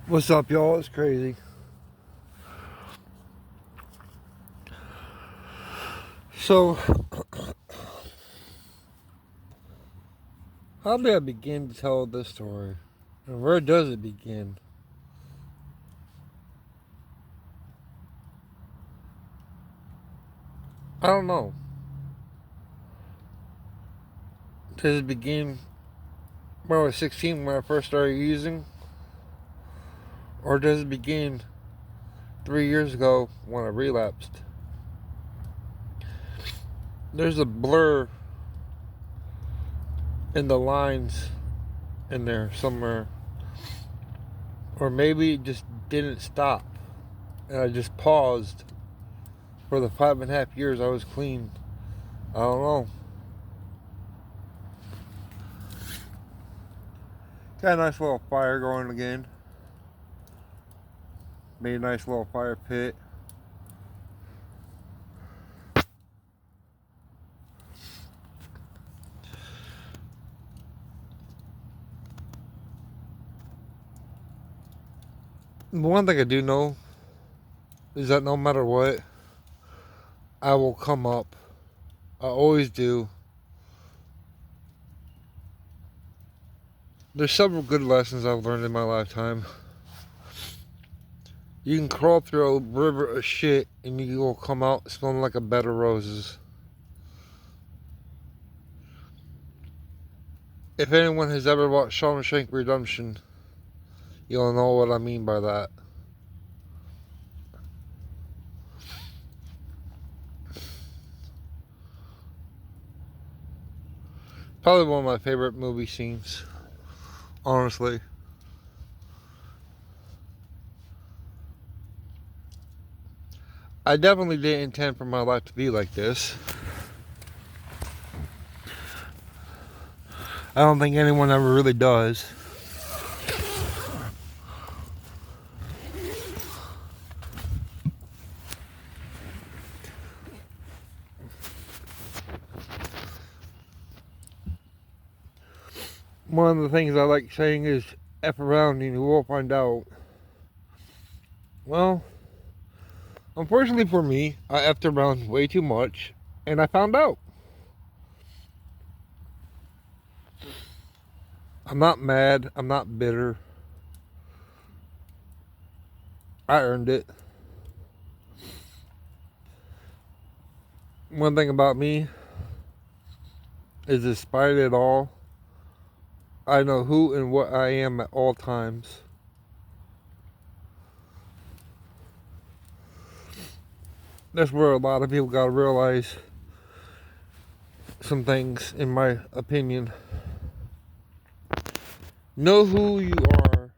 What's up, y'all? It's crazy. So, how do I begin to tell this story? And where does it begin? I don't know. Does it begin when I was 16 when I first started using? Or does it begin 3 years ago when I relapsed? There's a blur in the lines in there somewhere. Or maybe it just didn't stop. And I just paused for the 5.5 years I was clean. I don't know. Got a nice little fire going again. Made a nice little fire pit. One thing I do know is that no matter what, I will come up. I always do. There's several good lessons I've learned in my lifetime. You can crawl through a river of shit and you will come out smelling like a bed of roses. If anyone has ever watched Shawshank Redemption, you'll know what I mean by that. Probably one of my favorite movie scenes, honestly. I definitely didn't intend for my life to be like this. I don't think anyone ever really does. One of the things I like saying is F around and you will find out. Well, unfortunately for me, I effed around way too much and I found out. I'm not mad. I'm not bitter. I earned it. One thing about me is, despite it all, I know who and what I am at all times. That's where a lot of people gotta realize some things, in my opinion. Know who you are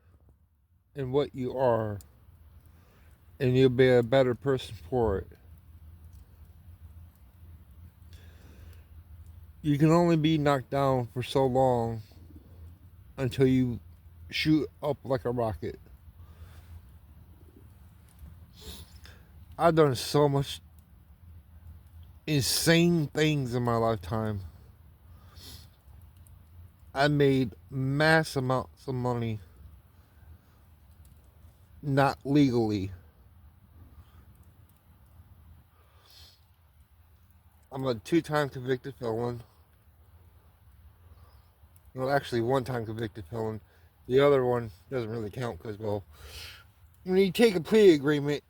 and what you are, and you'll be a better person for it. You can only be knocked down for so long until you shoot up like a rocket. I've done so much insane things in my lifetime. I made mass amounts of money, not legally. I'm a 2-time convicted felon. Well, actually, 1-time convicted felon. The other one doesn't really count because, well, when you take a plea agreement,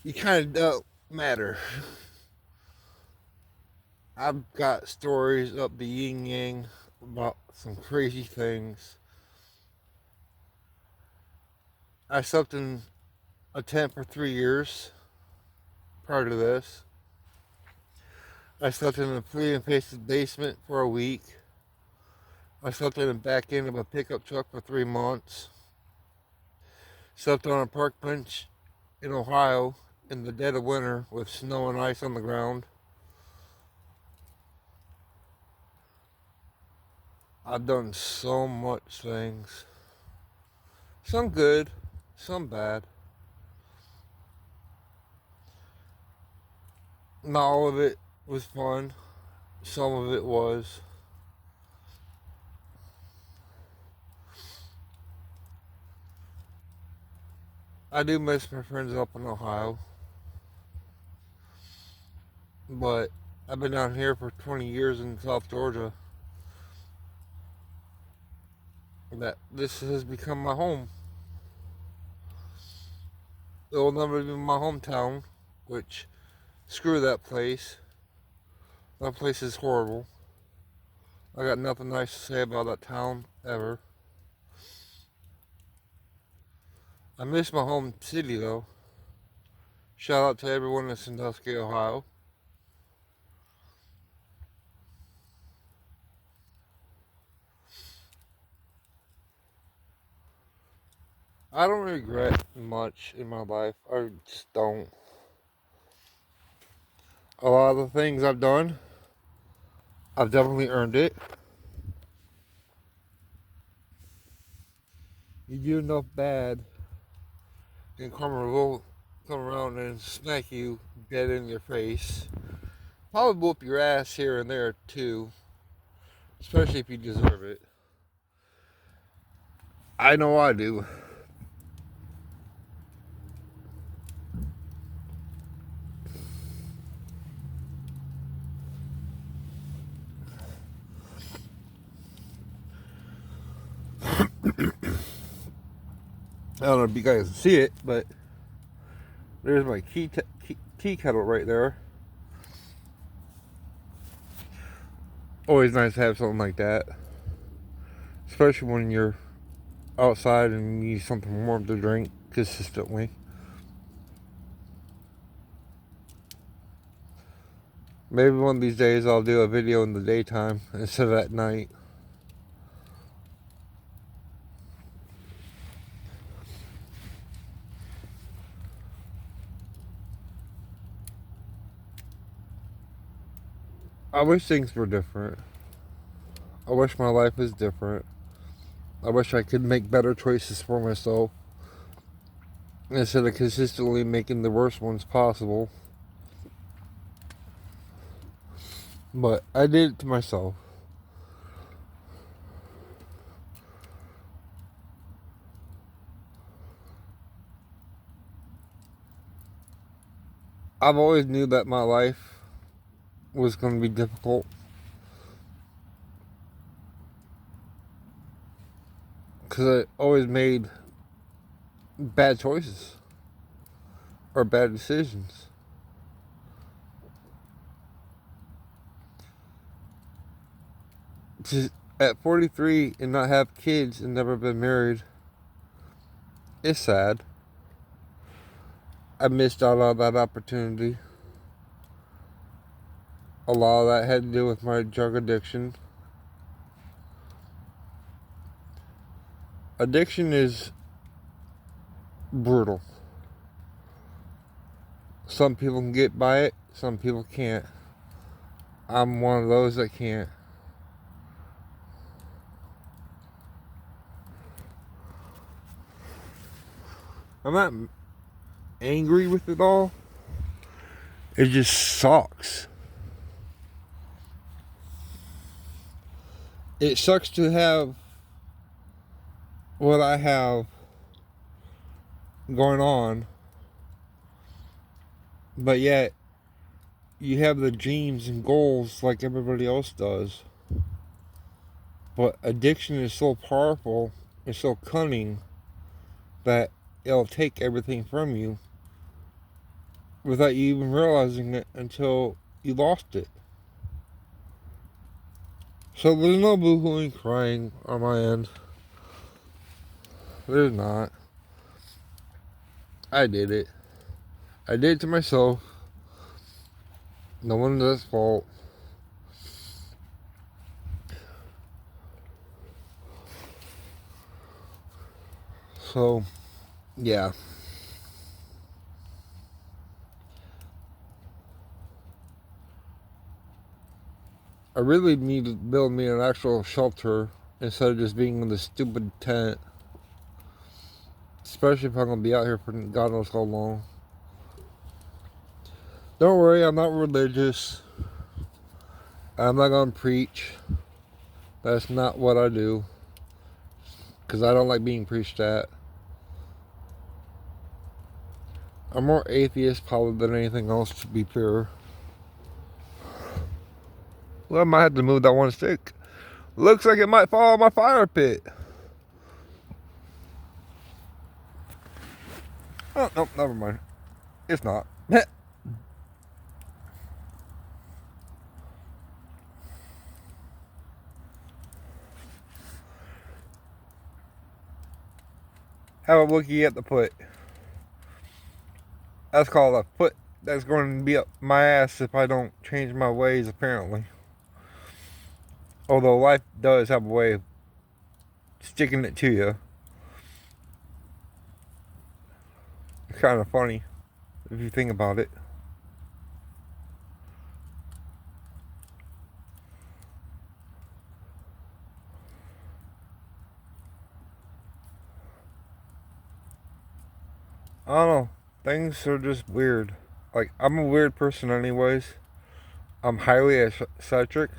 you kind of don't matter. I've got stories up the yin yang about some crazy things. I slept in a tent for 3 years prior to this. I slept in a flea infested basement for a week. I slept in the back end of a pickup truck for 3 months. Slept on a park bench in Ohio in the dead of winter with snow and ice on the ground. I've done so much things. Some good, some bad. Not all of it was fun. Some of it was. I do miss my friends up in Ohio, but I've been down here for 20 years in South Georgia. That this has become my home. It will never be my hometown, which screw that place. That place is horrible. I got nothing nice to say about that town ever. I miss my home city though. Shout out to everyone in Sandusky, Ohio. I don't regret much in my life. I just don't. A lot of the things I've done, I've definitely earned it. You do enough bad, and karma will come around and smack you dead in your face. Probably whoop your ass here and there too, especially if you deserve it. I know I do. I don't know if you guys can see it, but there's my tea kettle right there. Always nice to have something like that, especially when you're outside and you need something warm to drink consistently. Maybe one of these days I'll do a video in the daytime instead of at night. I wish things were different. I wish my life was different. I wish I could make better choices for myself instead of consistently making the worst ones possible. But I did it to myself. I've always knew that my life was going to be difficult. Because I always made bad choices or bad decisions. Just at 43 and not have kids and never been married, it's sad. I missed out on that opportunity. A lot of that had to do with my drug addiction. Addiction is brutal. Some people can get by it, some people can't. I'm one of those that can't. I'm not angry with it all. It just sucks. It sucks to have what I have going on, but yet you have the dreams and goals like everybody else does. But addiction is so powerful and so cunning that it'll take everything from you without you even realizing it until you lost it. So there's no boo-hooing crying on my end. There's not. I did it. I did it to myself. No one's at fault. So, yeah. I really need to build me an actual shelter instead of just being in this stupid tent. Especially if I'm going to be out here for God knows how long. Don't worry, I'm not religious. I'm not going to preach. That's not what I do. Because I don't like being preached at. I'm more atheist probably than anything else, to be pure. Well, I might have to move that one stick. Looks like it might fall on my fire pit. Oh, nope, never mind. It's not. Have a looky at the foot. That's called a foot that's going to be up my ass if I don't change my ways, apparently. Although life does have a way of sticking it to you. It's kind of funny if you think about it. I don't know. Things are just weird. Like, I'm a weird person anyways. I'm highly eccentric.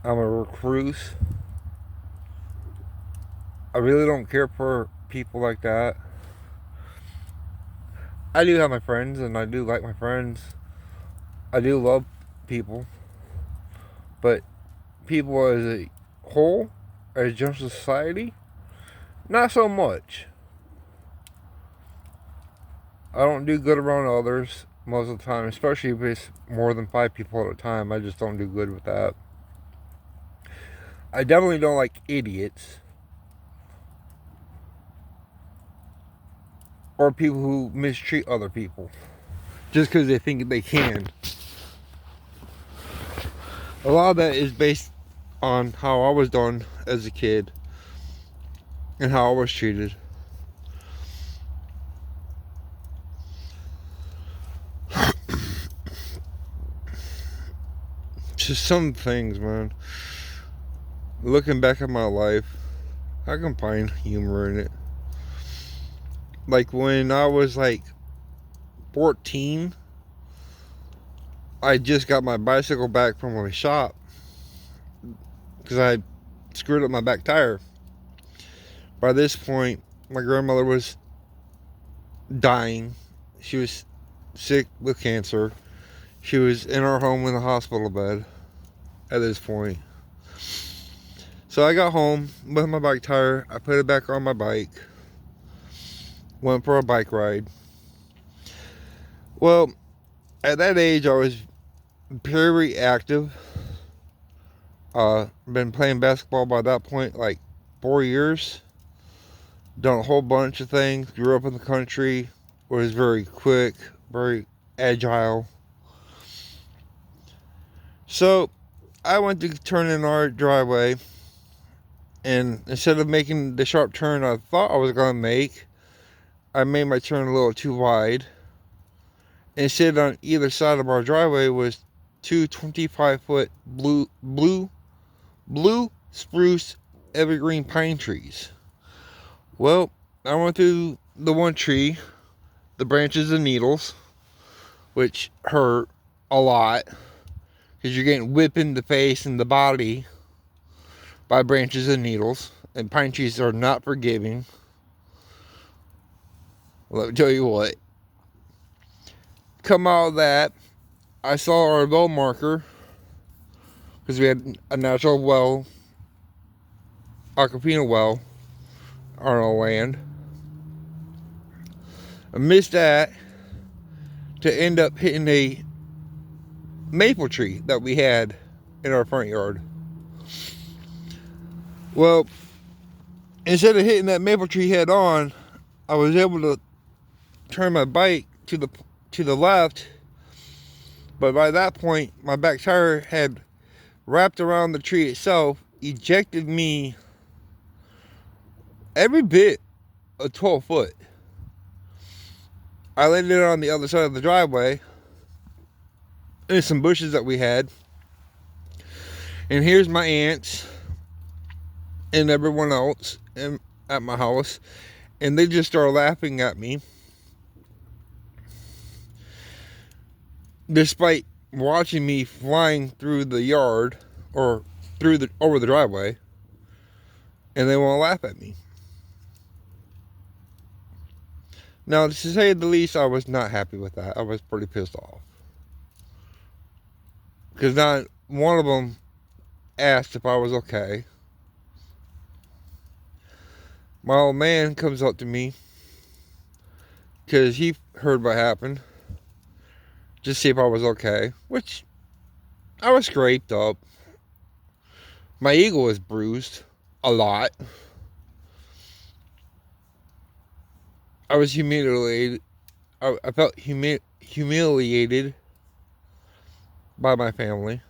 I'm a recluse. I really don't care for people like that. I do have my friends, and I do like my friends. I do love people. But people as a whole, as just a society, not so much. I don't do good around others most of the time, especially if it's more than 5 people at a time. I just don't do good with that. I definitely don't like idiots. Or people who mistreat other people. Just because they think they can. A lot of that is based on how I was done as a kid. And how I was treated. Just some things, man. Looking back at my life, I can find humor in it. Like when I was like 14, I just got my bicycle back from my shop because I screwed up my back tire. By this point, my grandmother was dying. She was sick with cancer. She was in our home in the hospital bed at this point. So I got home with my bike tire. I put it back on my bike. Went for a bike ride. Well, at that age, I was very active. Been playing basketball by that point like 4 years. Done a whole bunch of things. Grew up in the country. Was very quick, very agile. So I went to turn in our driveway, and instead of making the sharp turn I thought I was going to make, I made my turn a little too wide. Instead, on either side of our driveway was two 25-foot blue spruce evergreen pine trees. Well, I went through the one tree, the branches and needles, which hurt a lot because you're getting whipped in the face and the body by branches and needles, and pine trees are not forgiving. Let me tell you what. Come out of that, I saw our well marker because we had a natural well, Aquafina well, on our land. I missed that to end up hitting a maple tree that we had in our front yard. Well, instead of hitting that maple tree head on, I was able to turn my bike to the left, but by that point my back tire had wrapped around the tree itself, ejected me every bit of 12 foot. I landed on the other side of the driveway in some bushes that we had, and here's my aunts and everyone else at my house, and they just started laughing at me despite watching me flying through the yard or over the driveway, and they want to laugh at me. Now, to say the least, I was not happy with that. I was pretty pissed off. Because not one of them asked if I was okay. My old man comes up to me because he heard what happened, just see if I was okay, which I was scraped up. My ego was bruised a lot. I was humiliated. I felt humiliated by my family.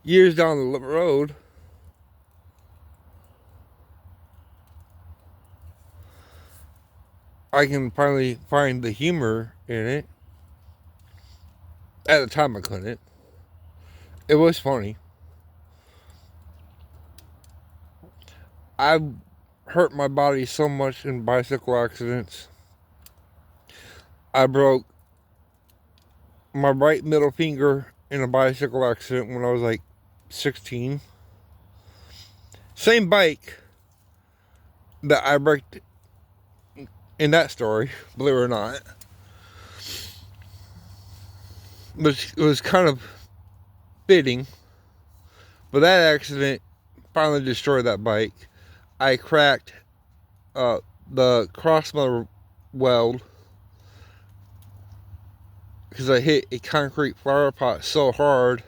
Years down the road, I can finally find the humor in it. At the time, I couldn't. It was funny. I hurt my body so much in bicycle accidents. I broke my right middle finger in a bicycle accident when I was like 16. Same bike that I wrecked in that story, believe it or not. But it was kind of fitting. But that accident finally destroyed that bike. I cracked the crossmotor weld because I hit a concrete flower pot so hard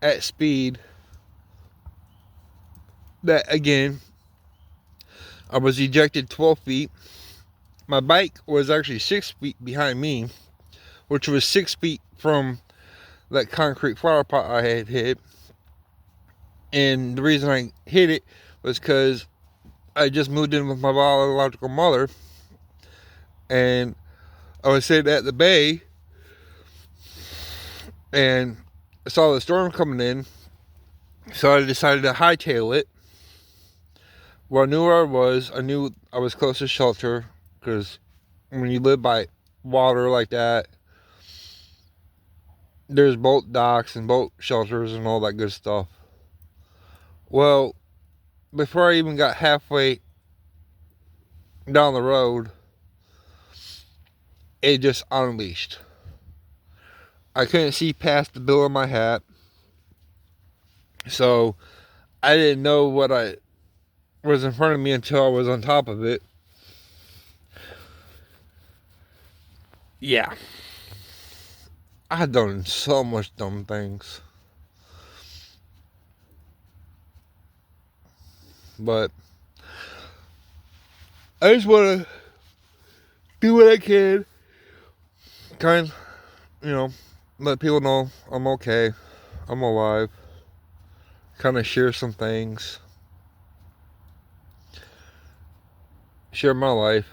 at speed that, again, I was ejected 12 feet. My bike was actually 6 feet behind me, which was 6 feet from that concrete flower pot I had hit. And the reason I hit it was because I just moved in with my biological mother, and I was sitting at the bay, and I saw the storm coming in, so I decided to hightail it. Well, I knew where I was. I knew I was close to shelter, because when you live by water like that, there's boat docks and boat shelters and all that good stuff. Well, before I even got halfway down the road, it just unleashed. I couldn't see past the bill of my hat, so I didn't know what I was in front of me until I was on top of it. Yeah, I had done so much dumb things, but I just want to do what I can, kind of, let people know I'm okay, I'm alive, kind of share some things, share my life.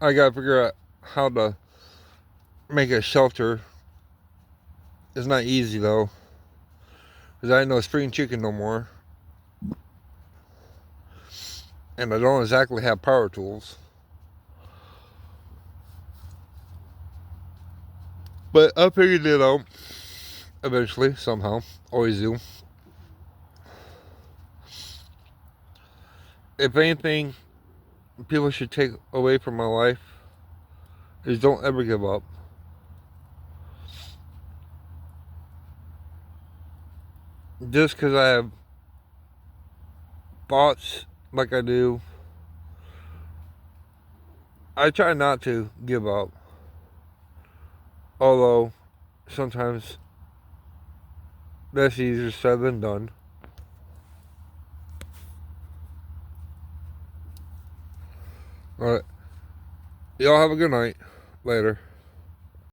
I gotta figure out how to make a shelter. It's not easy though, because I ain't no spring chicken no more, and I don't exactly have power tools. But I figured it out eventually, somehow. Always do. If anything people should take away from my life is don't ever give up. Just because I have thoughts like I do, I try not to give up. Although, sometimes that's easier said than done. Alright. Y'all have a good night. Later.